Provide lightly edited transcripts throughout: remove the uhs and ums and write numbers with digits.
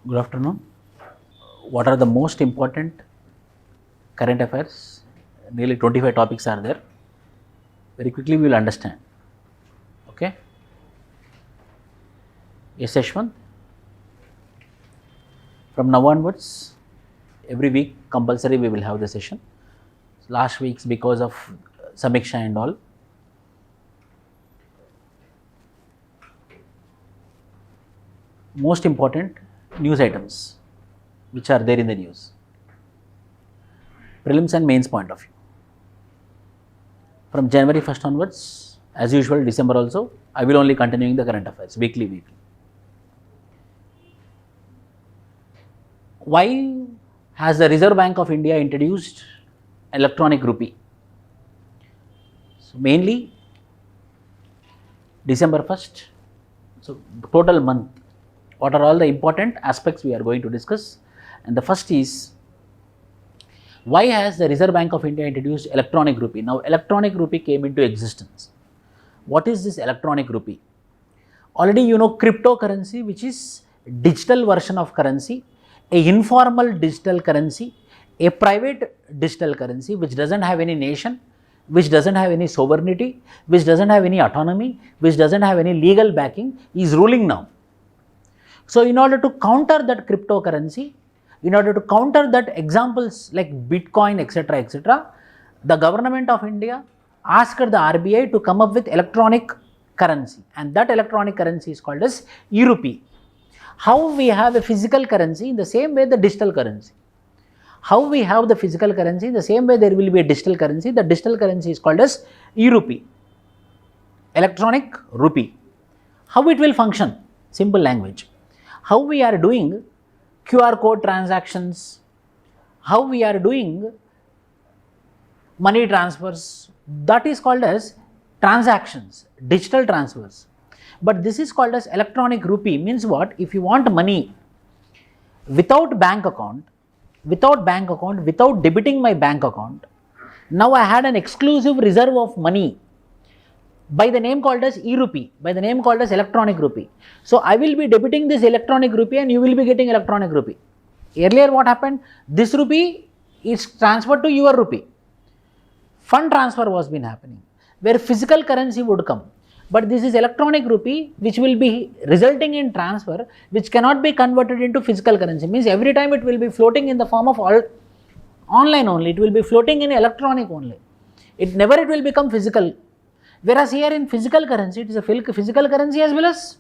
Good afternoon. What are the most important current affairs? Nearly 25 topics are there. Very quickly we will understand. Okay. Yes, Ashwant. From now onwards, every week compulsory we will have the session. Last weeks because of Samiksha and all. Most important news items which are there in the news. Prelims and mains point of view. From January 1st onwards, as usual, December also, I will only continuing the current affairs, weekly. Why has the Reserve Bank of India introduced electronic rupee? So, mainly December 1st, so total month, what are all the important aspects we are going to discuss? And the first is, why has the Reserve Bank of India introduced electronic rupee? Now, electronic rupee came into existence. What is this electronic rupee? Already you know cryptocurrency, which is digital version of currency, a informal digital currency, a private digital currency which doesn't have any nation, which doesn't have any sovereignty, which doesn't have any autonomy, which doesn't have any legal backing, is ruling now. So, in order to counter that cryptocurrency, in order to counter that examples like Bitcoin, etc., the government of India asked the RBI to come up with electronic currency, and that electronic currency is called as e-rupee. How we have a physical currency, in the same way the digital currency. How we have the physical currency, in the same way there will be a digital currency. The digital currency is called as e-rupee, electronic rupee. How it will function? Simple language. How we are doing QR code transactions, how we are doing money transfers, that is called as transactions, digital transfers. But this is called as electronic rupee. Means what? If you want money without bank account, without debiting my bank account, now I had an exclusive reserve of money by the name called as e-rupee, by the name called as electronic rupee. So, I will be debiting this electronic rupee and you will be getting electronic rupee. Earlier what happened? This rupee is transferred to your rupee. Fund transfer was been happening, where physical currency would come. But this is electronic rupee which will be resulting in transfer, which cannot be converted into physical currency. Means every time it will be floating in the form of online only, it will be floating in electronic only. It will become physical. Whereas here in physical currency, it is a physical currency as well as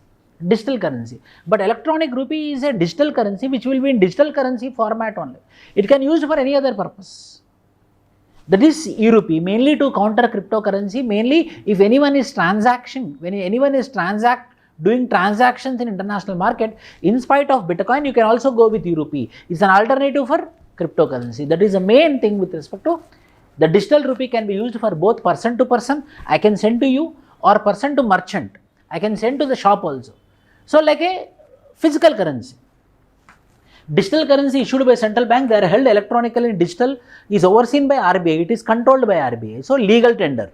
digital currency. But electronic rupee is a digital currency which will be in digital currency format only. It can be used for any other purpose. That is e-rupee, mainly to counter cryptocurrency, mainly if anyone is doing transactions in international market, in spite of Bitcoin, you can also go with e-rupee. It's an alternative for cryptocurrency. That is the main thing with respect to the digital rupee. Can be used for both person to person, I can send to you, or person to merchant, I can send to the shop also. So, like a physical currency. Digital currency issued by central bank, they are held electronically. Digital is overseen by RBI, it is controlled by RBI. So, legal tender.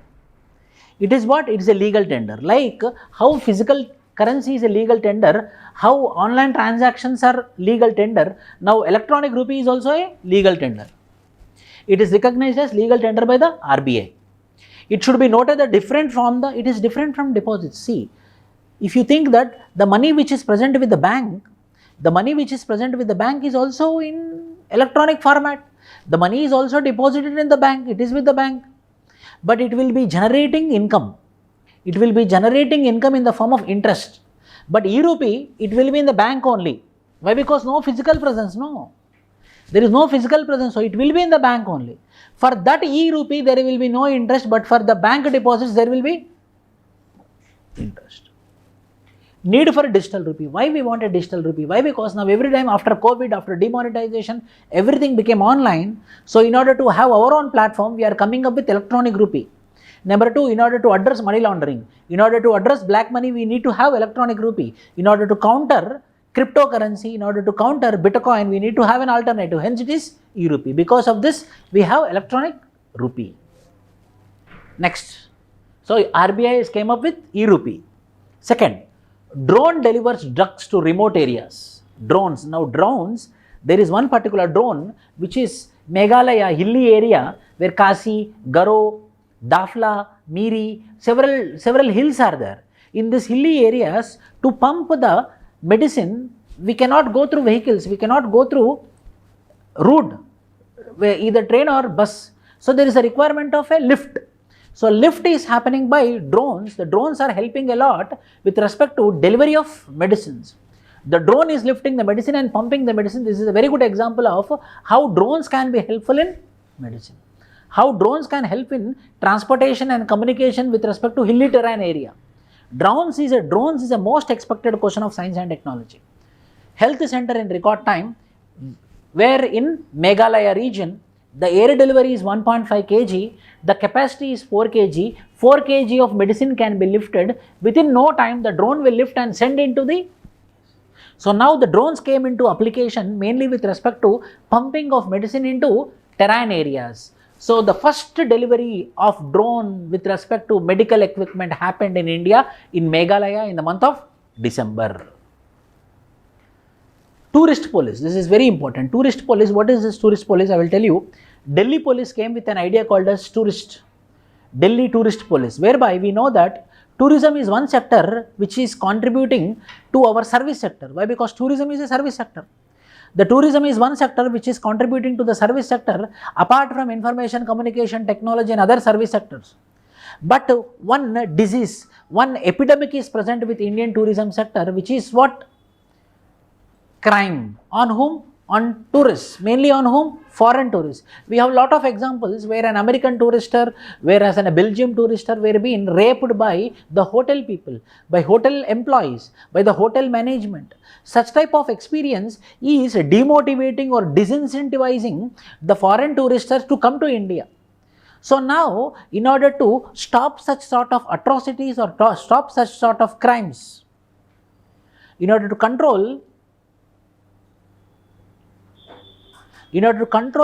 It is what? It is a legal tender. Like how physical currency is a legal tender, how online transactions are legal tender, now electronic rupee is also a legal tender. It is recognized as legal tender by the RBI. It should be noted that it is different from deposits. See, if you think that the money which is present with the bank, is also in electronic format. The money is also deposited in the bank, it is with the bank. But it will be generating income. It will be generating income in the form of interest. But e-rupee, it will be in the bank only. Why? Because no physical presence, no. There is no physical presence, so it will be in the bank only. For that e-rupee, there will be no interest, but for the bank deposits, there will be interest. Need for a digital rupee. Why we want a digital rupee? Why? Because now every time after COVID, after demonetization, everything became online. So, in order to have our own platform, we are coming up with electronic rupee. Number two, in order to address money laundering, in order to address black money, we need to have electronic rupee. In order to counter cryptocurrency, in order to counter Bitcoin, we need to have an alternative. Hence, it is e-rupee. Because of this, we have electronic rupee. Next. So, RBI came up with e-rupee. Second, drone delivers drugs to remote areas. Drones. Now drones, there is one particular drone which is Meghalaya hilly area where Kasi, Garo, Dafla, Miri, several hills are there. In these hilly areas, to pump the medicine, we cannot go through vehicles, we cannot go through road, either train or bus. So there is a requirement of a lift. So lift is happening by drones. The drones are helping a lot with respect to delivery of medicines. The drone is lifting the medicine and pumping the medicine. This is a very good example of how drones can be helpful in medicine. How drones can help in transportation and communication with respect to hilly terrain area. Drones is a most expected question of science and technology. Health center in record time, where in Meghalaya region, the air delivery is 1.5 kg, the capacity is 4 kg, 4 kg of medicine can be lifted. Within no time, the drone will lift and send into the. So now the drones came into application mainly with respect to pumping of medicine into terrain areas. So the first delivery of drone with respect to medical equipment happened in India, in Meghalaya, in the month of December. Tourist police, this is very important. Tourist police, what is this tourist police? I will tell you. Delhi police came with an idea called as Delhi tourist police, whereby we know that tourism is one sector which is contributing to our service sector. Why? Because tourism is a service sector. The tourism is one sector which is contributing to the service sector apart from information, communication, technology and other service sectors. But one disease, one epidemic is present with Indian tourism sector, which is what? Crime. On whom? On tourists. Mainly on whom? Foreign tourists. We have a lot of examples where an American tourister, whereas a Belgium tourister were being raped by the hotel people, by hotel employees, by the hotel management. Such type of experience is demotivating or disincentivizing the foreign touristers to come to India. So now, in order to stop such sort of atrocities or stop such sort of crimes, in order to control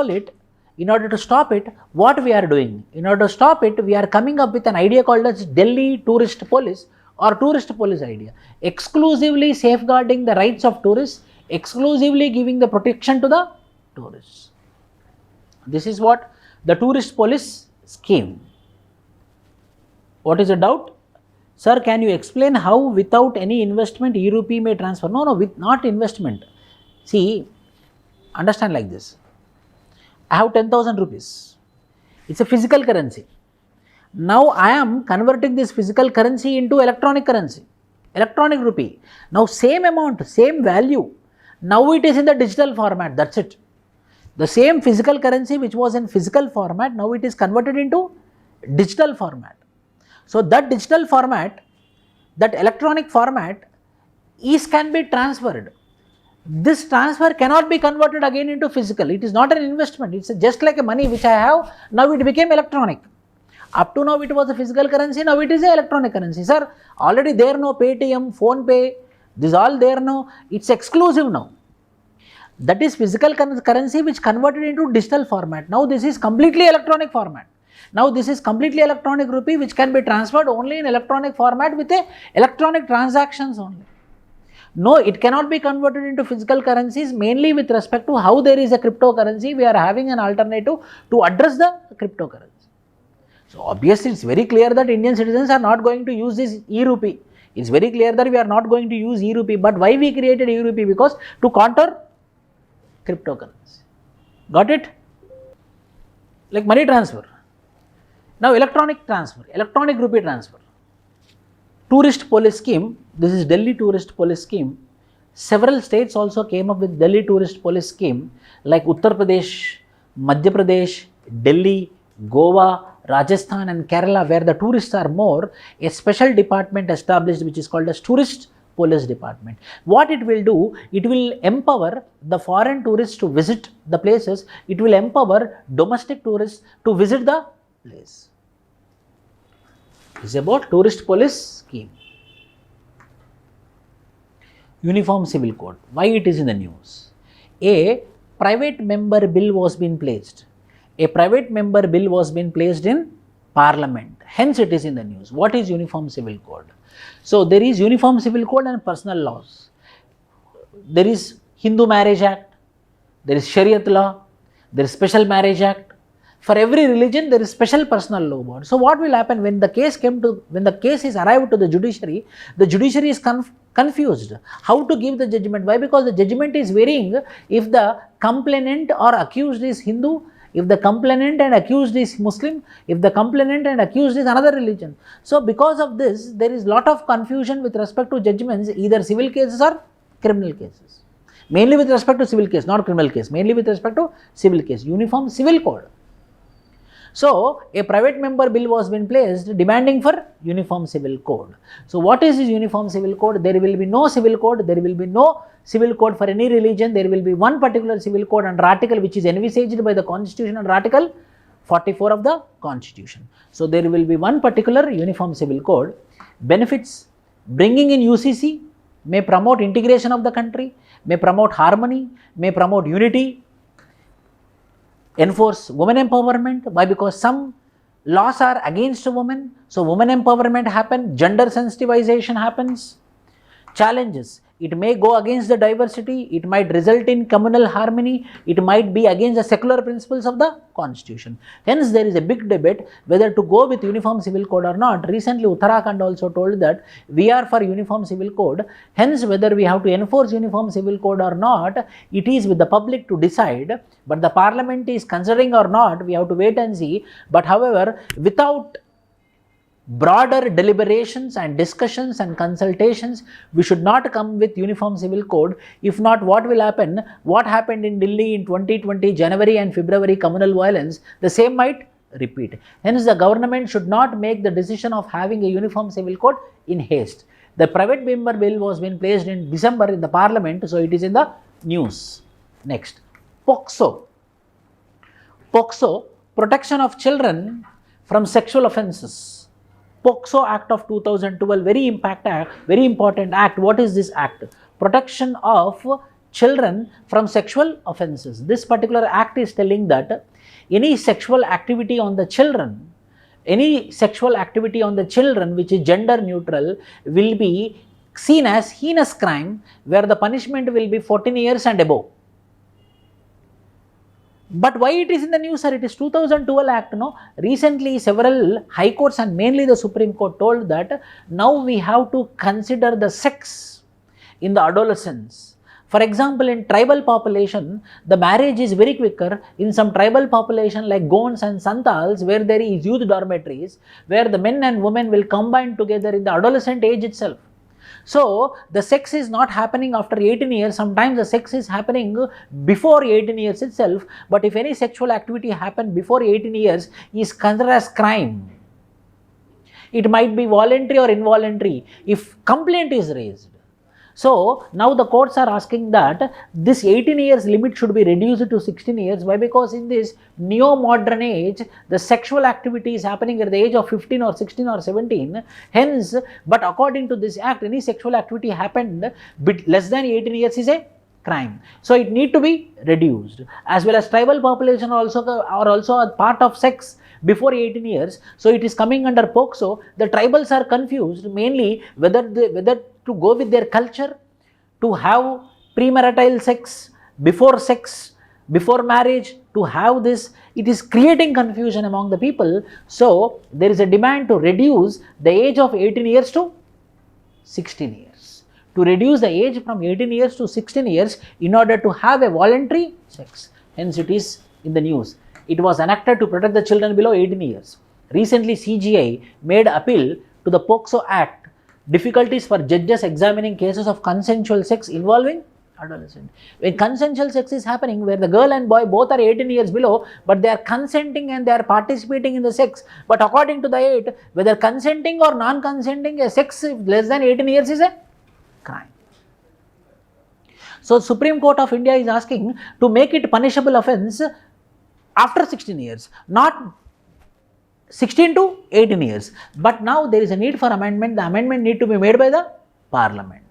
it, in order to stop it, what we are doing? In order to stop it, we are coming up with an idea called as Delhi tourist police or tourist police idea. Exclusively safeguarding the rights of tourists, exclusively giving the protection to the tourists. This is what the tourist police scheme. What is the doubt? Sir, can you explain how without any investment E-rupee may transfer? No, with not investment. See, understand like this. I have 10,000 rupees. It's a physical currency. Now I am converting this physical currency into electronic currency, electronic rupee. Now same amount, same value. Now it is in the digital format. That's it. The same physical currency which was in physical format, now it is converted into digital format. So that digital format, that electronic format can be transferred. This transfer cannot be converted again into physical. It is not an investment. It's just like a money which I have. Now it became electronic. Up to now it was a physical currency. Now it is an electronic currency. Sir, already there no Paytm, Phone Pay. This all there now. It's exclusive now. That is physical currency which converted into digital format. Now this is completely electronic format. Now this is completely electronic rupee which can be transferred only in electronic format with a electronic transactions only. No, it cannot be converted into physical currencies, mainly with respect to how there is a cryptocurrency. We are having an alternative to address the cryptocurrency. So obviously it's very clear that Indian citizens are not going to use this e-rupee. It's very clear that we are not going to use e-rupee. But why we created e-rupee? Because to counter cryptocurrency. Got it? Like money transfer. Now electronic transfer, electronic rupee transfer. Tourist police scheme, this is Delhi tourist police scheme. Several states also came up with Delhi tourist police scheme like Uttar Pradesh, Madhya Pradesh, Delhi, Goa, Rajasthan and Kerala, where the tourists are more. A special department established which is called as tourist police department. What it will do, it will empower the foreign tourists to visit the places. It will empower domestic tourists to visit the place. This is about tourist police scheme. Uniform Civil Code. Why it is in the news? A private member bill was being placed. A private member bill was being placed in Parliament. Hence it is in the news. What is Uniform Civil Code? So there is Uniform Civil Code and personal laws. There is Hindu Marriage Act, there is Shariat law, there is Special Marriage Act. For every religion, there is special personal law board. So what will happen when the case is arrived to the judiciary is confused how to give the judgment. Why? Because the judgment is varying if the complainant or accused is Hindu, if the complainant and accused is Muslim, if the complainant and accused is another religion. So because of this, there is lot of confusion with respect to judgments, either civil cases or criminal cases. Mainly with respect to civil case, not criminal case, mainly with respect to civil case, Uniform Civil Code. So a private member bill was been placed demanding for Uniform Civil Code. So what is this Uniform Civil Code? There will be no civil code, there will be no civil code for any religion, there will be one particular civil code under article which is envisaged by the Constitution under Article 44 of the Constitution. So there will be one particular Uniform Civil Code. Benefits: bringing in UCC may promote integration of the country, may promote harmony, may promote unity, enforce women empowerment. Why? Because some laws are against women, so women empowerment happen, gender sensitization happens. Challenges: it may go against the diversity, it might result in communal harmony, it might be against the secular principles of the Constitution. Hence there is a big debate whether to go with Uniform Civil Code or not. Recently Uttarakhand also told that we are for Uniform Civil Code, hence whether we have to enforce Uniform Civil Code or not, it is with the public to decide, but the parliament is considering or not, we have to wait and see. But however, without broader deliberations and discussions and consultations, we should not come with Uniform Civil Code. If not, what will happen? What happened in Delhi in 2020 January and February communal violence, the same might repeat. Hence the government should not make the decision of having a Uniform Civil Code in haste. The private member bill was been placed in December in the parliament, so it is in the news. Next, POCSO. POCSO, protection of children from sexual offences. POCSO Act of 2012, very important act. What is this act? Protection of children from sexual offences. This particular act is telling that any sexual activity on the children, which is gender neutral, will be seen as heinous crime, where the punishment will be 14 years and above. But why it is in the news, sir? It is 2012 Act, no? Recently several high courts and mainly the Supreme Court told that now we have to consider the sex in the adolescence. For example, in tribal population, the marriage is very quicker. In some tribal population like Gonds and Santals, where there is youth dormitories, where the men and women will combine together in the adolescent age itself. So the sex is not happening after 18 years, sometimes the sex is happening before 18 years itself, but if any sexual activity happened before 18 years is considered as crime. It might be voluntary or involuntary if complaint is raised. So now the courts are asking that this 18 years limit should be reduced to 16 years. Why? Because in this neo-modern age, the sexual activity is happening at the age of 15 or 16 or 17. Hence, but according to this act, any sexual activity happened less than 18 years is a crime. So it need to be reduced. As well as tribal population are also a part of sex before 18 years. So it is coming under POCSO. The tribals are confused mainly whether to go with their culture, to have premarital sex, before marriage, to have this. It is creating confusion among the people. So there is a demand to reduce the age of 18 years to 16 years. To reduce the age from 18 years to 16 years in order to have a voluntary sex. Hence it is in the news. It was enacted to protect the children below 18 years. Recently CGI made appeal to the POCSO Act. Difficulties for judges examining cases of consensual sex involving adolescent. When consensual sex is happening, where the girl and boy both are 18 years below, but they are consenting and they are participating in the sex. But according to the Act, whether consenting or non-consenting, a sex less than 18 years is a crime. So Supreme Court of India is asking to make it punishable offence after 16 years, not 16 to 18 years. But now there is a need for amendment. The amendment need to be made by the Parliament.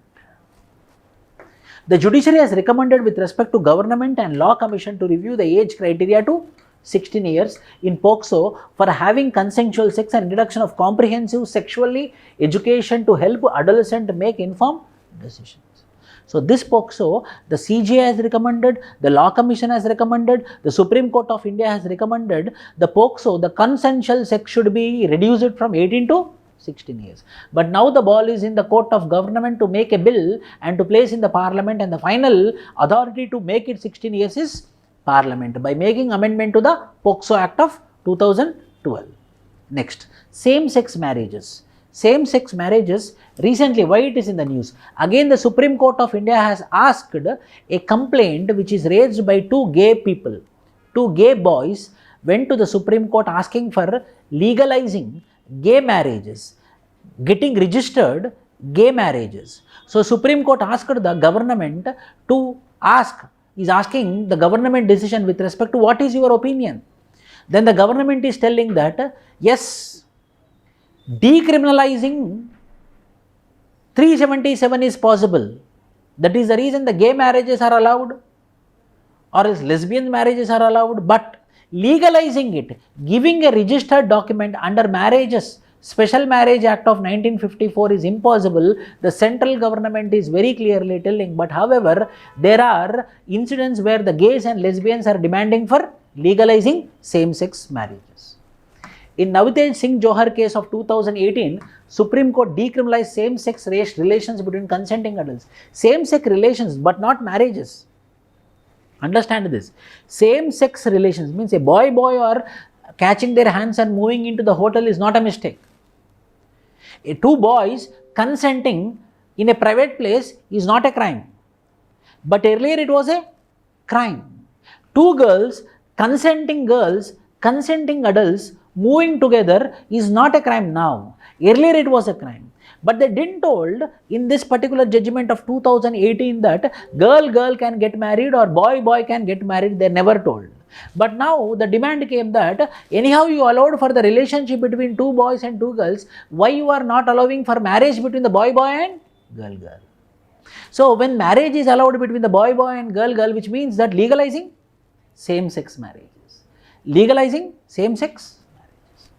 The judiciary has recommended with respect to Government and Law Commission to review the age criteria to 16 years in POCSO for having consensual sex and introduction of comprehensive sexually education to help adolescents make informed decisions. So this POCSO, the CJI has recommended, the Law Commission has recommended, the Supreme Court of India has recommended the POCSO, the consensual sex should be reduced from 18 to 16 years. But now the ball is in the court of government to make a bill and to place in the parliament, and the final authority to make it 16 years is parliament by making amendment to the POCSO Act of 2012. Next, same-sex marriages. Same-sex marriages, recently, why it is in the news? Again, the Supreme Court of India has asked a complaint which is raised by two gay people. Two gay boys went to the Supreme Court asking for legalizing gay marriages, getting registered gay marriages. So Supreme Court asked the government to is asking the government decision with respect to what is your opinion. Then the government is telling that yes, decriminalizing 377 is possible. That is the reason the gay marriages are allowed, or else lesbian marriages are allowed, but legalizing it, giving a registered document under marriages, Special Marriage Act of 1954 is impossible. The central government is very clearly telling, but however, there are incidents where the gays and lesbians are demanding for legalizing same-sex marriages. In Navtej Singh Johar case of 2018, Supreme Court decriminalized same-sex relations between consenting adults. Same-sex relations, but not marriages. Understand this. Same-sex relations means a boy or catching their hands and moving into the hotel is not a mistake. Two boys consenting in a private place is not a crime. But earlier it was a crime. Two consenting adults moving together is not a crime now. Earlier it was a crime. But they didn't told in this particular judgment of 2018 that girl can get married or boy can get married. They never told. But now the demand came that anyhow you allowed for the relationship between two boys and two girls, why you are not allowing for marriage between the boy and girl? So when marriage is allowed between the boy and girl, which means that legalizing same-sex marriages. Legalizing same-sex marriages.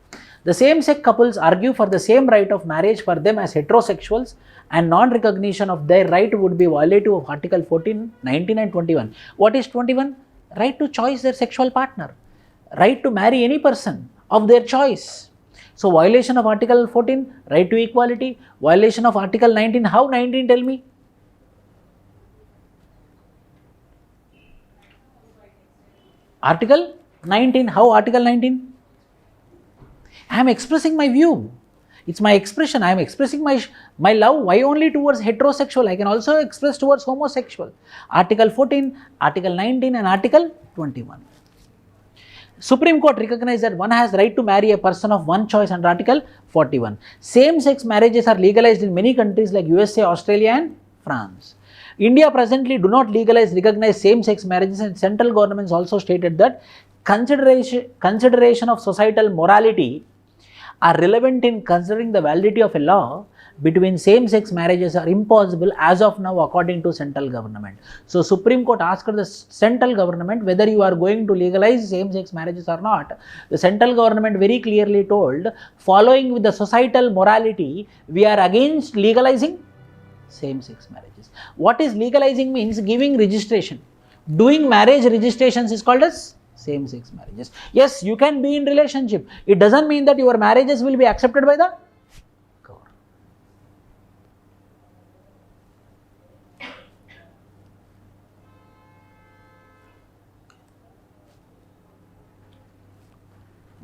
The same-sex couples argue for the same right of marriage for them as heterosexuals, and non-recognition of their right would be violative of Article 14, 19 and 21. What is 21? Right to choose their sexual partner, right to marry any person of their choice. So violation of Article 14, right to equality, violation of Article 19. How 19? Tell me. Article 19. How Article 19? I am expressing my view. It's my expression. I am expressing my love. Why only towards heterosexual? I can also express towards homosexual. Article 14, Article 19 and Article 21. Supreme Court recognized that one has right to marry a person of one choice under Article 41. Same-sex marriages are legalized in many countries like USA, Australia and France. India presently do not recognize same-sex marriages, and central governments also stated that consideration of societal morality are relevant in considering the validity of a law between same-sex marriages are impossible as of now according to central government. So Supreme Court asked the central government whether you are going to legalize same-sex marriages or not. The central government very clearly told, following with the societal morality, we are against legalizing same-sex marriages. What is legalizing means giving registration. Doing marriage registrations is called as same-sex marriages. Yes, you can be in relationship. It doesn't mean that your marriages will be accepted by the government.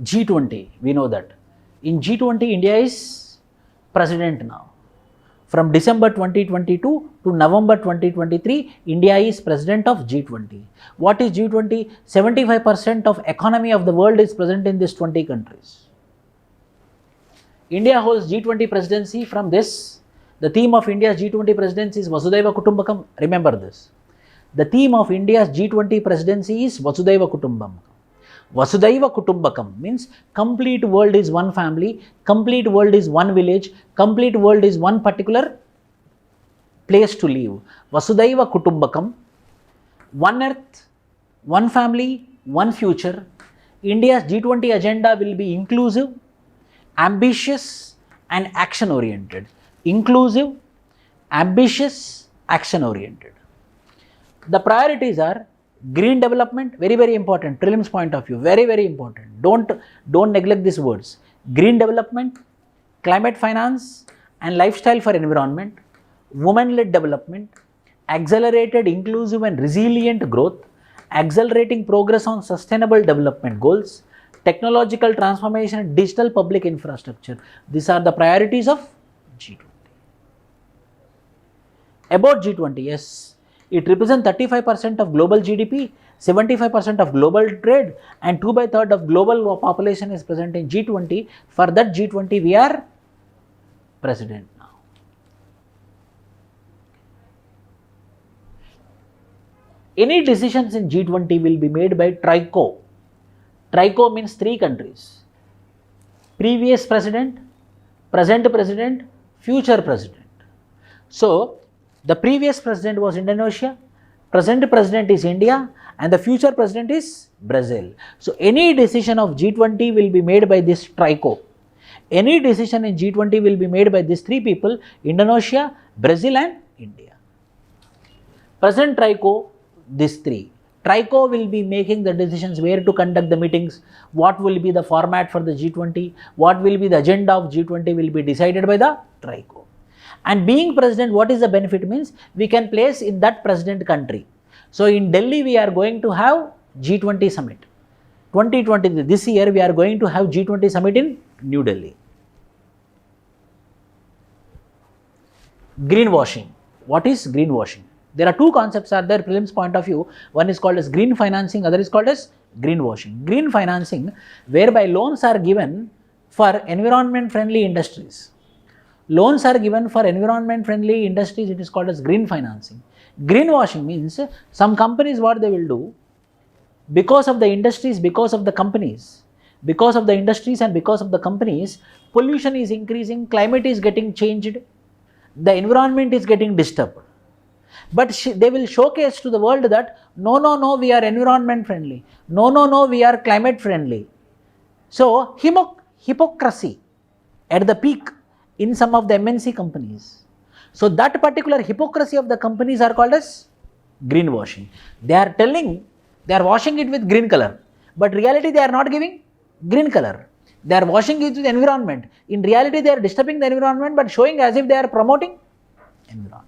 G20, we know that. In G20, India is president now. From December 2022 to November 2023, India is president of G20. What is G20? 75% of economy of the world is present in these 20 countries. India holds G20 presidency from this. The theme of India's G20 presidency is Vasudhaiva Kutumbakam. Remember this. The theme of India's G20 presidency is Vasudhaiva Kutumbakam. Vasudhaiva Kutumbakam means complete world is one family, complete world is one village, complete world is one particular place to live. Vasudhaiva Kutumbakam, one earth, one family, one future. India's G20 agenda will be inclusive, ambitious and action oriented. Inclusive, ambitious action oriented. The priorities are green development, very, very important, prelims point of view, very, very important. Don't neglect these words. Green development, climate finance and lifestyle for environment, women-led development, accelerated inclusive and resilient growth, accelerating progress on sustainable development goals, technological transformation, digital public infrastructure. These are the priorities of G20. About G20, yes, it represents 35% of global GDP, 75% of global trade, and 2/3 of global population is present in G20. For that G20, we are president now. Any decisions in G20 will be made by TRICO. TRICO means 3 countries: previous president, present president, future president. So, the previous president was Indonesia, present president is India, and the future president is Brazil. So, any decision of G20 will be made by this TRICO. Any decision in G20 will be made by these 3 people: Indonesia, Brazil and India. Present TRICO, these 3. TRICO will be making the decisions where to conduct the meetings, what will be the format for the G20, what will be the agenda of G20 will be decided by the TRICO. And being president, what is the benefit means? We can place in that president country. So in Delhi, we are going to have G20 summit. 2020, this year, we are going to have G20 summit in New Delhi. Greenwashing. What is greenwashing? There are 2 concepts are there, prelims point of view. One is called as green financing, other is called as greenwashing. Green financing, whereby loans are given for environment friendly industries. Loans are given for environment friendly industries, it is called as green financing. Greenwashing means some companies, what they will do, because of the industries, because of the companies, because of the industries and because of the companies, pollution is increasing, climate is getting changed, the environment is getting disturbed. But they will showcase to the world that no, we are environment friendly, no, we are climate friendly. So hypocrisy at the peak in some of the MNC companies. So that particular hypocrisy of the companies are called as greenwashing. They are telling, they are washing it with green color, but reality they are not giving green color. They are washing it with environment. In reality they are disturbing the environment but showing as if they are promoting environment.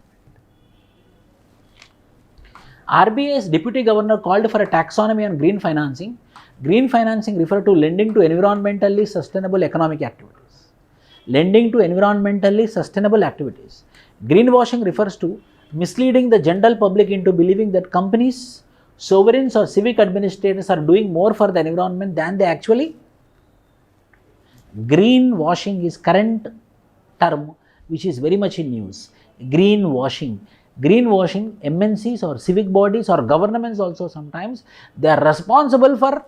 RBI's deputy governor called for a taxonomy on green financing. Green financing refer to lending to environmentally sustainable economic activities. Lending to environmentally sustainable activities. Greenwashing refers to misleading the general public into believing that companies, sovereigns or civic administrators are doing more for the environment than they actually. Greenwashing is current term which is very much in news. Greenwashing. Greenwashing, MNCs or civic bodies or governments also sometimes, they are responsible for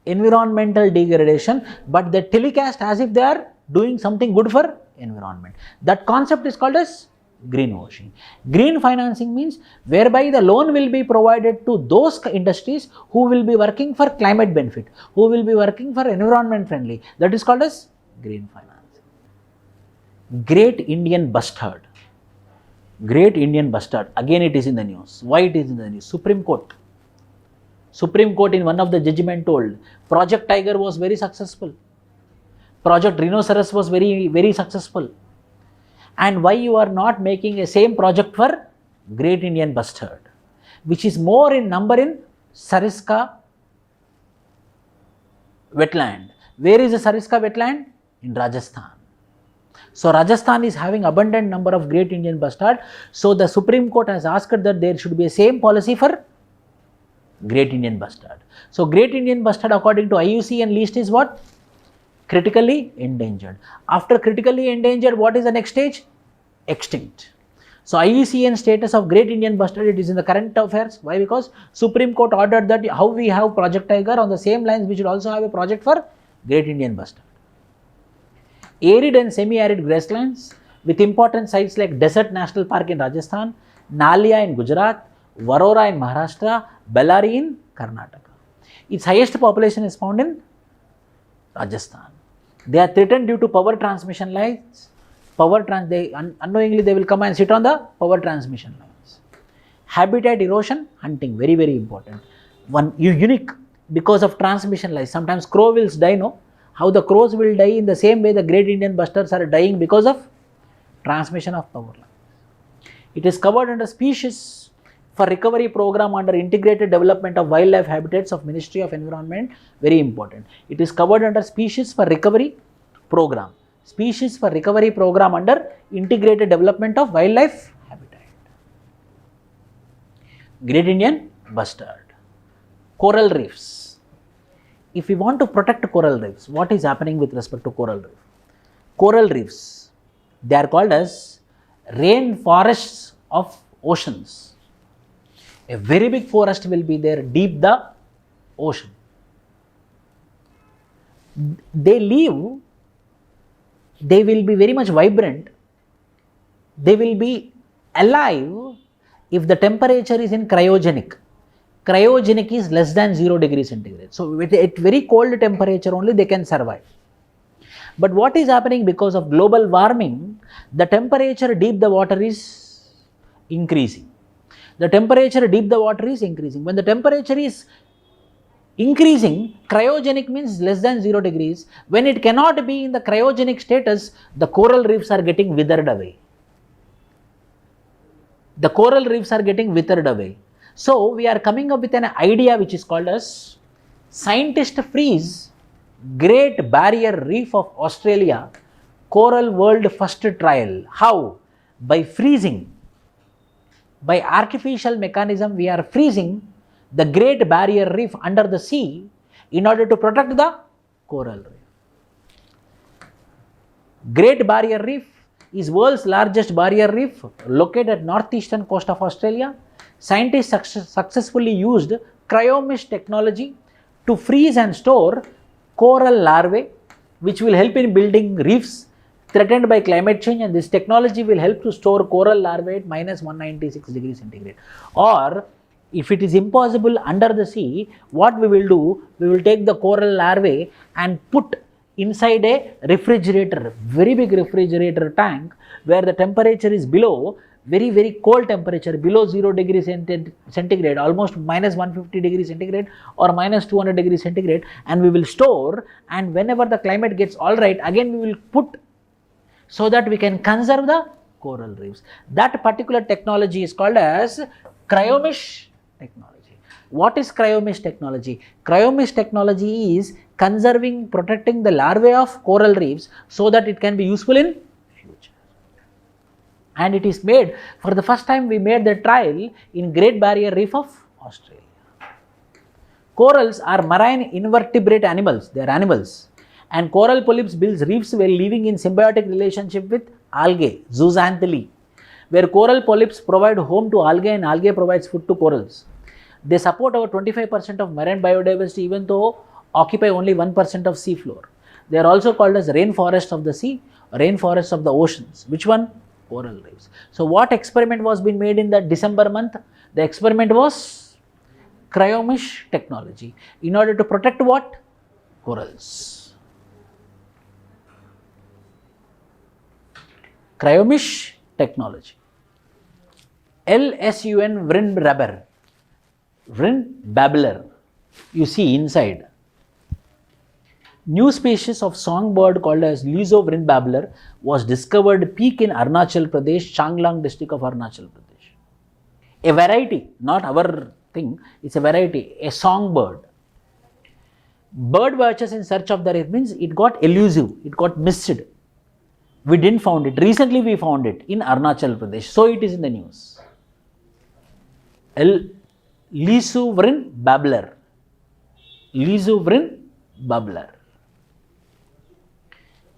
environmental degradation, but they telecast as if they are doing something good for environment. That concept is called as greenwashing. Green financing means whereby the loan will be provided to those industries who will be working for climate benefit, who will be working for environment friendly. That is called as green financing. Great Indian bustard. Great Indian bustard. Again it is in the news. Why it is in the news? Supreme Court. Supreme Court in one of the judgment told Project Tiger was very successful. Project Rhinoceros was very, very successful. And why you are not making a same project for Great Indian Bustard, which is more in number in Sariska wetland. Where is the Sariska wetland? In Rajasthan. So Rajasthan is having abundant number of Great Indian Bustard. So the Supreme Court has asked that there should be a same policy for Great Indian Bustard. So Great Indian Bustard according to IUCN list is what? Critically endangered. After critically endangered, what is the next stage? Extinct. So IUCN status of Great Indian Bustard, it is in the current affairs. Why? Because Supreme Court ordered that how we have Project Tiger, on the same lines we should also have a project for Great Indian Bustard. Arid and semi-arid grasslands with important sites like Desert National Park in Rajasthan, Nalia in Gujarat, Varora in Maharashtra, Bellary in Karnataka. Its highest population is found in Rajasthan. They are threatened due to power transmission lines, unknowingly they will come and sit on the power transmission lines. Habitat erosion, hunting, very, very important. One unique because of transmission lines. Sometimes crow wills die, no? How the crows will die, in the same way the great Indian bustards are dying because of transmission of power lines. It is covered under species for recovery program under integrated development of wildlife habitats of Ministry of Environment, very important. It is covered under species for recovery program. Species for recovery program under integrated development of wildlife habitat. Great Indian bustard. Coral reefs. If we want to protect coral reefs, what is happening with respect to coral reef? Coral reefs, they are called as rainforests of oceans. A very big forest will be there deep the ocean. They will be very much vibrant. They will be alive if the temperature is in cryogenic. Cryogenic is less than 0 degrees centigrade. So at very cold temperature only they can survive. But what is happening because of global warming, the temperature deep the water is increasing. The temperature deep the water is increasing. When the temperature is increasing, cryogenic means less than 0 degrees. When it cannot be in the cryogenic status, the coral reefs are getting withered away. The coral reefs are getting withered away. So we are coming up with an idea which is called as scientist freeze Great Barrier Reef of Australia Coral World First Trial. How? By freezing. By artificial mechanism we are freezing the Great Barrier Reef under the sea in order to protect the coral reef. Great Barrier Reef is world's largest barrier reef located at northeastern coast of Australia. Scientists successfully used cryomesh technology to freeze and store coral larvae, which will help in building reefs threatened by climate change, and this technology will help to store coral larvae at minus 196 degrees centigrade. Or if it is impossible under the sea, what we will do, we will take the coral larvae and put inside a refrigerator, very big refrigerator tank, where the temperature is below, very, very cold temperature, below 0 degrees centigrade, almost minus 150 degrees centigrade or minus 200 degrees centigrade, and we will store, and whenever the climate gets all right, again we will put, so that we can conserve the coral reefs. That particular technology is called as cryomesh technology. What is cryomesh technology? Cryomesh technology is conserving, protecting the larvae of coral reefs so that it can be useful in future. And it is made, for the first time we made the trial in Great Barrier Reef of Australia. Corals are marine invertebrate animals, they are animals, and coral polyps builds reefs while living in symbiotic relationship with algae, zooxanthellae, where coral polyps provide home to algae and algae provides food to corals. They support over 25% of marine biodiversity, even though occupy only 1% of sea floor. They are also called as rainforests of the sea, rainforests of the oceans. Which one? Coral reefs. So what experiment was being made in the December month? The experiment was cryomesh technology in order to protect what? Corals. Cryomesh technology. LSUN wind rubber, wind babbler, you see inside. New species of songbird called as Lizo wind babbler was discovered peak in Arunachal Pradesh, Changlang district of Arunachal Pradesh. A variety, not our thing, it's a variety, a songbird. Bird watchers in search of the reef means it got elusive, it got missed. We didn't found it. Recently we found it in Arunachal Pradesh. So it is in the news. Lizo wind babbler. Lizo wind babbler.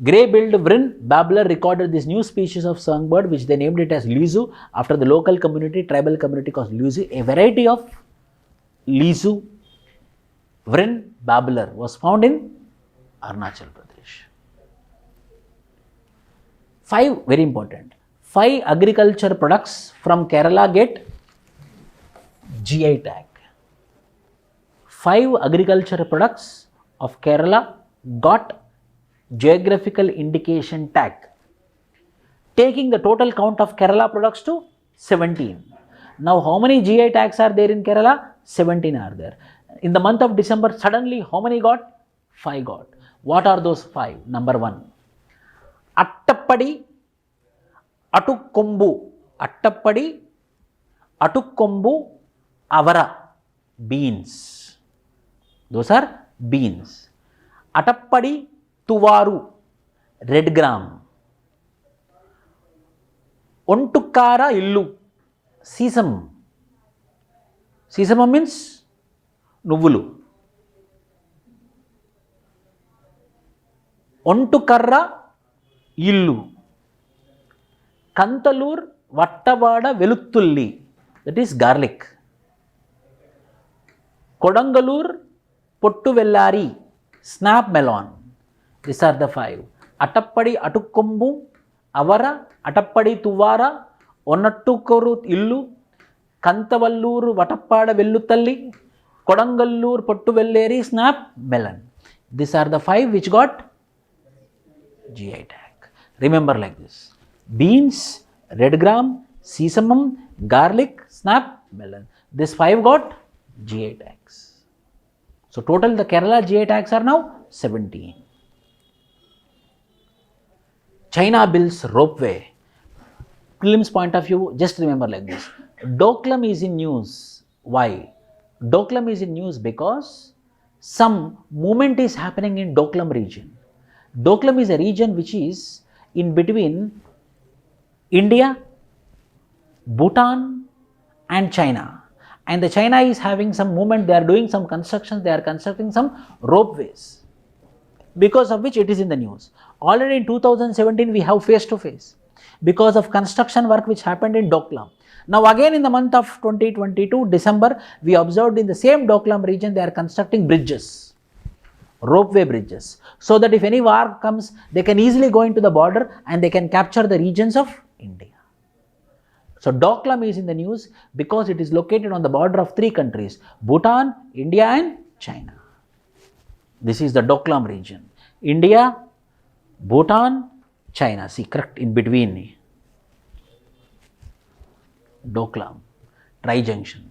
Grey-billed wren babbler recorded this new species of songbird, which they named it as Lizo after the local community, tribal community called Lizo. A variety of Lizo wren babbler was found in Arunachal Pradesh. 5, very important, 5 agriculture products from Kerala get GI tag. 5 agriculture products of Kerala got geographical indication tag. taking the total count of Kerala products to 17. Now how many GI tags are there in Kerala? 17 are there. In the month of December, suddenly how many got? 5 got. What are those 5? Number 1. Attappadi, Atukkombu. Attappadi, Atukkombu, Avara. Beans. Those are beans. Atappadi, Tuvaru. Red gram. Ontukkara illu. Sesame. Sesame means nuvulu. Ontukarra illu. Kantalur Vattavada Veluttulli. That is garlic. Kodangalur Pottu Vellari. Snap melon. These are the 5. Atappadi Atukkombu, Avara, Atappadi Tuvara, Onnattukkoru Illu, Kantavalluru Vatappada Vellutalli, Kodangallur Pottu Velleri, Snap melon. These are the 5 which got GI tag. Remember like this: beans, red gram, sesame, garlic, snap melon. These 5 got GI tags. So total the Kerala GI tags are now 17. China builds ropeway. Prelims point of view, just remember like this: Doklam is in news. Why? Doklam is in news because some movement is happening in Doklam region. Doklam is a region which is in between India, Bhutan and China. And the China is having some movement, they are doing some constructions, they are constructing some ropeways, because of which it is in the news. Already in 2017 we have face to face because of construction work which happened in Doklam. Now again in the month of 2022 December, we observed in the same Doklam region they are constructing bridges, ropeway bridges, so that if any war comes, they can easily go into the border and they can capture the regions of India. So Doklam is in the news because it is located on the border of 3 countries: Bhutan, India and China. This is the Doklam region. India, Bhutan, China. See, correct in between. Doklam, tri-junction.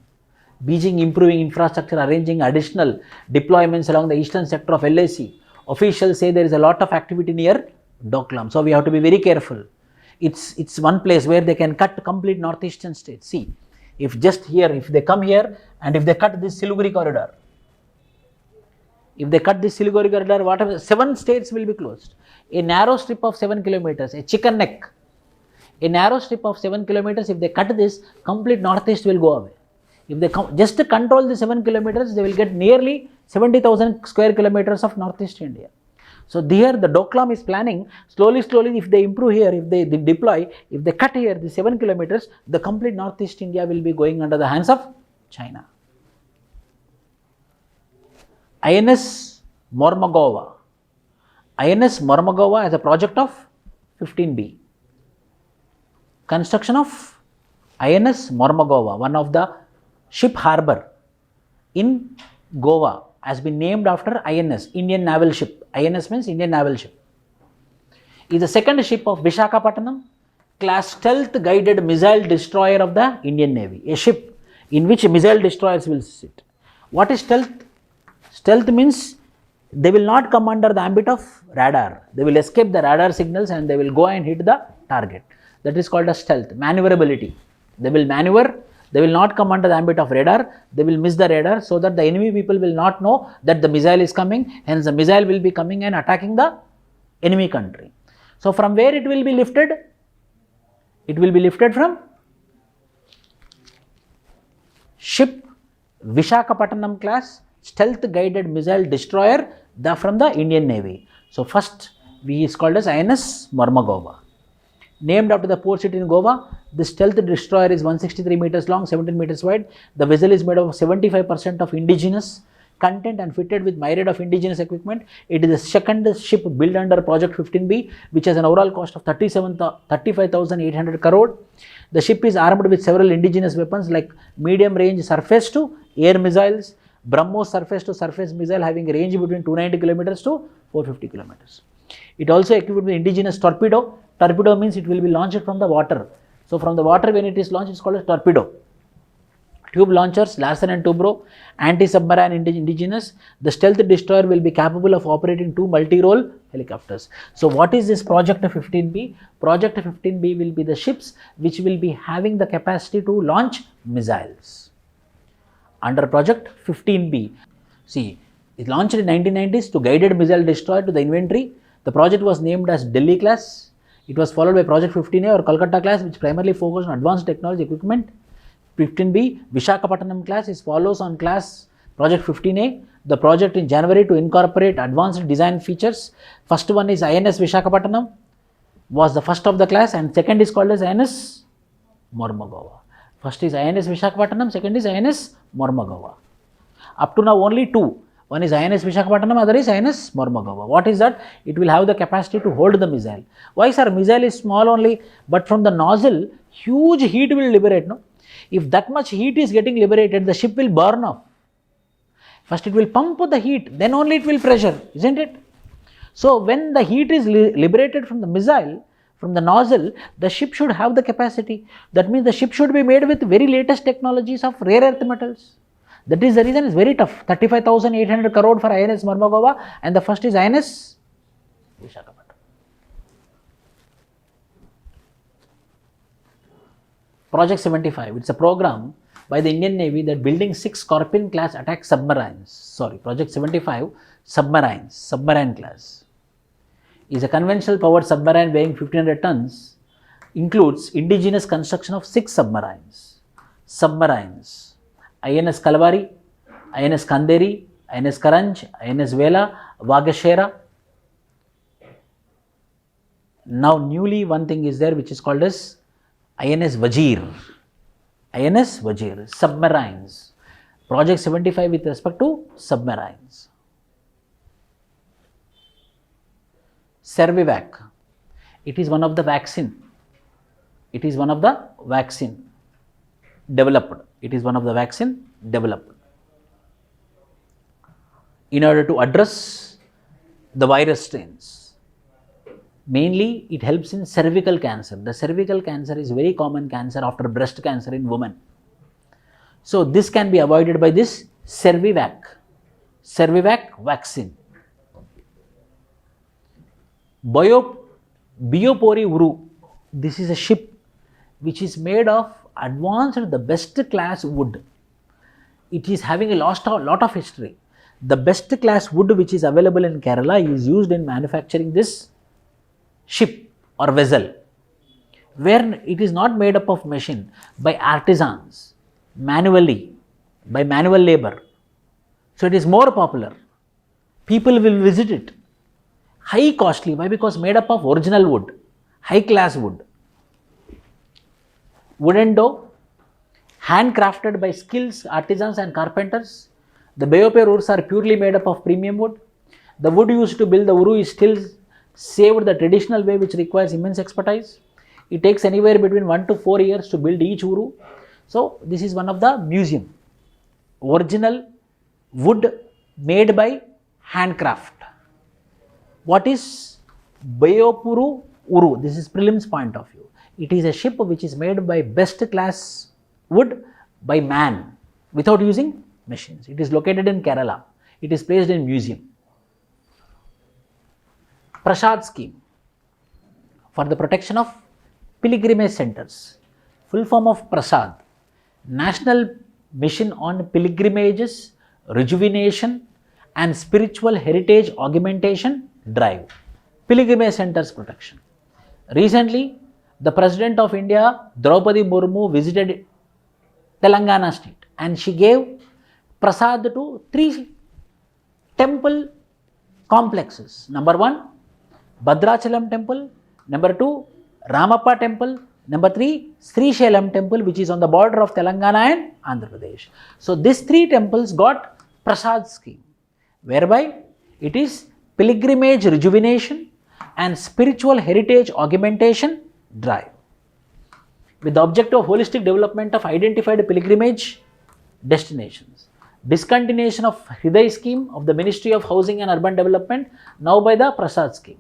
Beijing improving infrastructure, arranging additional deployments along the eastern sector of LAC. Officials say there is a lot of activity near Doklam. So we have to be very careful. It's one place where they can cut complete northeastern states. See, if just here, if they come here and if they cut this Siliguri corridor, whatever, 7 states will be closed. A narrow strip of 7 kilometers, a chicken neck, a narrow strip of 7 kilometers, if they cut this, complete northeast will go away. If they just to control the 7 kilometers, they will get nearly 70,000 square kilometers of northeast India. So there the Doklam is planning, slowly if they improve here, if they deploy, if they cut here the 7 kilometers, the complete northeast India will be going under the hands of China. INS Mormugao. INS Mormugao as a project of 15B. Construction of INS Mormugao, one of the ship harbour in Goa, has been named after INS, Indian Naval Ship. INS means Indian Naval Ship. Is the second ship of Visakhapatnam class stealth guided missile destroyer of the Indian Navy. A ship in which missile destroyers will sit. What is stealth? Stealth means they will not come under the ambit of radar. They will escape the radar signals and they will go and hit the target. That is called a stealth. Maneuverability. They will maneuver. They will not come under the ambit of radar, they will miss the radar so that the enemy people will not know that the missile is coming, hence the missile will be coming and attacking the enemy country. So from where it will be lifted? It will be lifted from ship Visakhapatnam class stealth guided missile destroyer from the Indian Navy. So first is called as INS Mormugao. Named after the port city in Goa, the stealth destroyer is 163 meters long, 17 meters wide. The vessel is made of 75% of indigenous content and fitted with myriad of indigenous equipment. It is the second ship built under Project 15B, which has an overall cost of 35,800 crore. The ship is armed with several indigenous weapons like medium range surface to air missiles, BrahMos surface to surface missile having a range between 290 kilometers to 450 kilometers. It also equipped with indigenous torpedo, Torpedo means it will be launched from the water. So from the water when it is launched, it's called a torpedo. Tube launchers, Larsen and Toubro, anti-submarine indigenous. The stealth destroyer will be capable of operating 2 multi-role helicopters. So what is this Project 15B? Project 15B will be the ships which will be having the capacity to launch missiles. Under Project 15B, see, it launched in 1990s to guided missile destroyer to the inventory. The project was named as Delhi class. It was followed by Project 15A or Kolkata class, which primarily focused on advanced technology equipment. 15B, Visakhapatnam class is follows on class Project 15A. The project in January to incorporate advanced design features. First one is INS Visakhapatnam, was the first of the class, and second is called as INS Mormugao. First is INS Visakhapatnam, second is INS Mormugao. Up to now only two. One is INS Visakhapatnam, other is INS Mormugao. What is that? It will have the capacity to hold the missile. Why, sir? Missile is small only, but from the nozzle, huge heat will liberate, no? If that much heat is getting liberated, the ship will burn off. First it will pump the heat, then only it will pressure, isn't it? So when the heat is liberated from the missile, from the nozzle, the ship should have the capacity. That means the ship should be made with very latest technologies of rare earth metals. That is the reason it's very tough. 35,800 crore for INS Mormugao, and the first is INS Visakhapatnam. Project 75, it's a program by the Indian Navy that building 6 Scorpion class attack submarines. Sorry, Project 75, submarines, submarine class. Is a conventional powered submarine weighing 1500 tons, includes indigenous construction of 6 submarines. Submarines, INS Kalvari, INS Kanderi, INS Karanj, INS Vela, Vagashera. Now newly one thing is there which is called as INS Vajir. INS Vajir, submarines. Project 75 with respect to submarines. Servivac, it is one of the vaccine. It is one of the vaccine developed. It is one of the vaccine developed in order to address the virus strains. Mainly it helps in cervical cancer. The cervical cancer is very common cancer after breast cancer in women. So this can be avoided by this Servivac vaccine. Biopori Uru, this is a ship which is made of advanced, the best class wood. It is having a lot of history. The best class wood which is available in Kerala is used in manufacturing this ship or vessel, where it is not made up of machine, by artisans, manually, by manual labor. So it is more popular. People will visit it. High costly, why? Because made up of original wood, high class wood. Wooden dough, handcrafted by skills, artisans and carpenters. The Bayopir Urus are purely made up of premium wood. The wood used to build the Uru is still saved the traditional way, which requires immense expertise. It takes anywhere between 1 to 4 years to build each Uru. So this is one of the museum. Original wood made by handcraft. What is Bayopuru Uru? This is prelims point of view. It is a ship which is made by best class wood by man without using machines. It is located in Kerala. It is placed in museum. Prasad scheme for the protection of pilgrimage centers. Full form of Prasad, National Mission on Pilgrimages, Rejuvenation and Spiritual Heritage Augmentation Drive. Pilgrimage centers protection. Recently, the President of India, Draupadi Murmu, visited Telangana state and she gave Prasad to 3 temple complexes. Number 1, Bhadrachalam temple. Number 2, Ramappa temple. Number 3, Srisailam temple, which is on the border of Telangana and Andhra Pradesh. So these 3 temples got Prasad scheme, whereby it is pilgrimage rejuvenation and spiritual heritage augmentation drive, with the objective of holistic development of identified pilgrimage destinations. Discontinuation of Hriday scheme of the Ministry of Housing and Urban Development, now by the Prasad scheme.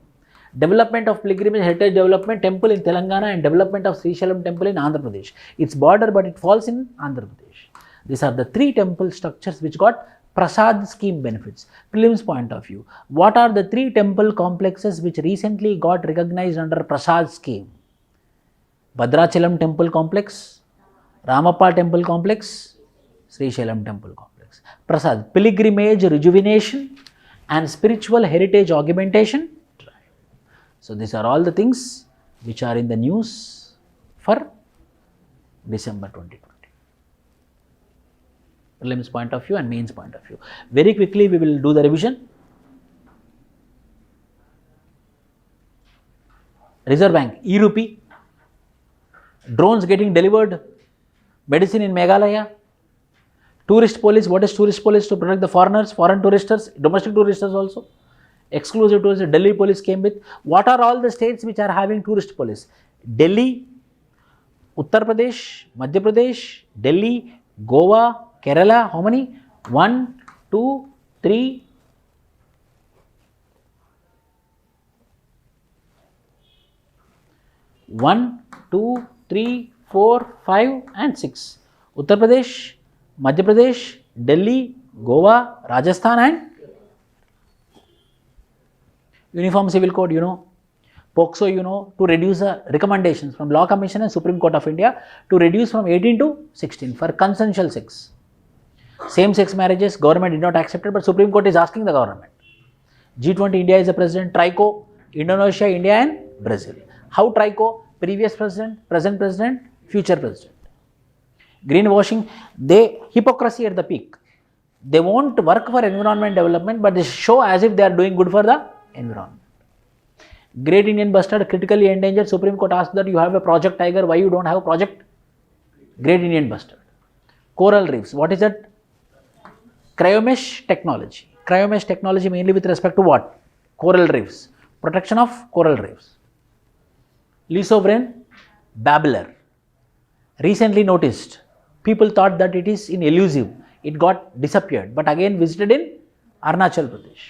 Development of pilgrimage heritage development temple in Telangana and development of Srisailam temple in Andhra Pradesh. It's border but it falls in Andhra Pradesh. These are the 3 temple structures which got Prasad scheme benefits. Prelims point of view, what are the 3 temple complexes which recently got recognized under Prasad scheme? Bhadrachalam temple complex, Ramappa temple complex, Srisailam temple complex. Prasad, pilgrimage rejuvenation and spiritual heritage augmentation. So these are all the things which are in the news for December 2020. Prelims point of view and mains point of view. Very quickly we will do the revision. Reserve Bank, e-rupee, drones getting delivered, medicine in Meghalaya, tourist police. What is tourist police? To protect the foreigners, foreign tourists, domestic tourists also. Exclusive tourists, Delhi police came with. What are all the states which are having tourist police? Delhi, Uttar Pradesh, Madhya Pradesh, Delhi, Goa, Kerala. How many? 1, 2, 3. 1, 2, 3, 4, 5 and 6. Uttar Pradesh, Madhya Pradesh, Delhi, Goa, Rajasthan and Uniform Civil Code, you know, POCSO, you know, to reduce the recommendations from Law Commission and Supreme Court of India to reduce from 18 to 16 for consensual sex. Same-sex marriages, government did not accept it, but Supreme Court is asking the government. G20, India is the president. TRICO, Indonesia, India and Brazil. How TRICO? Previous president, present president, future president. Greenwashing, they hypocrisy at the peak. They won't work for environment development, but they show as if they are doing good for the environment. Great Indian Bustard, critically endangered. Supreme Court asked that you have a Project Tiger, why you don't have Project Great Indian Bustard? Coral reefs, what is that? Cryomesh technology. Cryomesh technology mainly with respect to what? Coral reefs. Protection of coral reefs. Lysovereign babbler. Recently noticed. People thought that it is in elusive. It got disappeared, but again visited in Arunachal Pradesh.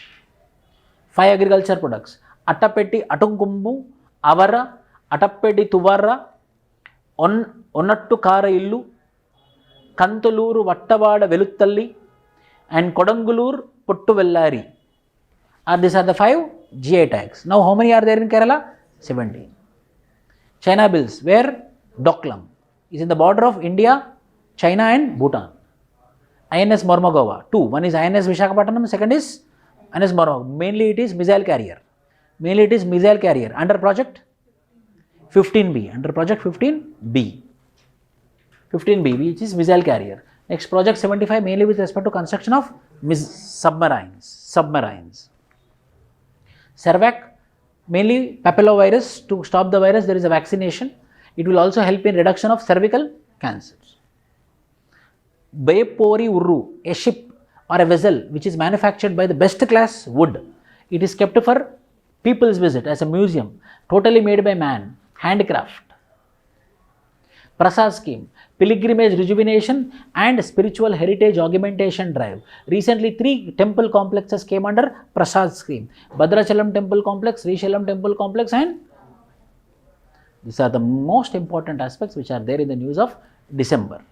5 agriculture products. Attapeti atunkumbu, avara, Attapeti tuvara, Onnattu Kara Illu, Kantuluru Vattavada Veluttalli, and Kodangulur Puttu Vellari. These are the 5 GI tags. Now how many are there in Kerala? 17. China bills, where? Doklam is in the border of India, China and Bhutan. INS Mormugao, 2. One is INS Visakhapatnam, second is INS Mormugao. Mainly it is missile carrier. Mainly it is missile carrier under project 15B. Under project 15B. 15B, which is missile carrier. Next, project 75, mainly with respect to construction of submarines. Cervac, mainly papillovirus. To stop the virus, there is a vaccination. It will also help in reduction of cervical cancers. Baypori Urru, a ship or a vessel which is manufactured by the best class wood. It is kept for people's visit as a museum, totally made by man, handcraft. Prasad scheme, pilgrimage rejuvenation and spiritual heritage augmentation drive. Recently 3 temple complexes came under Prasad scheme. Bhadrachalam temple complex, Srisailam temple complex, and these are the most important aspects which are there in the news of December.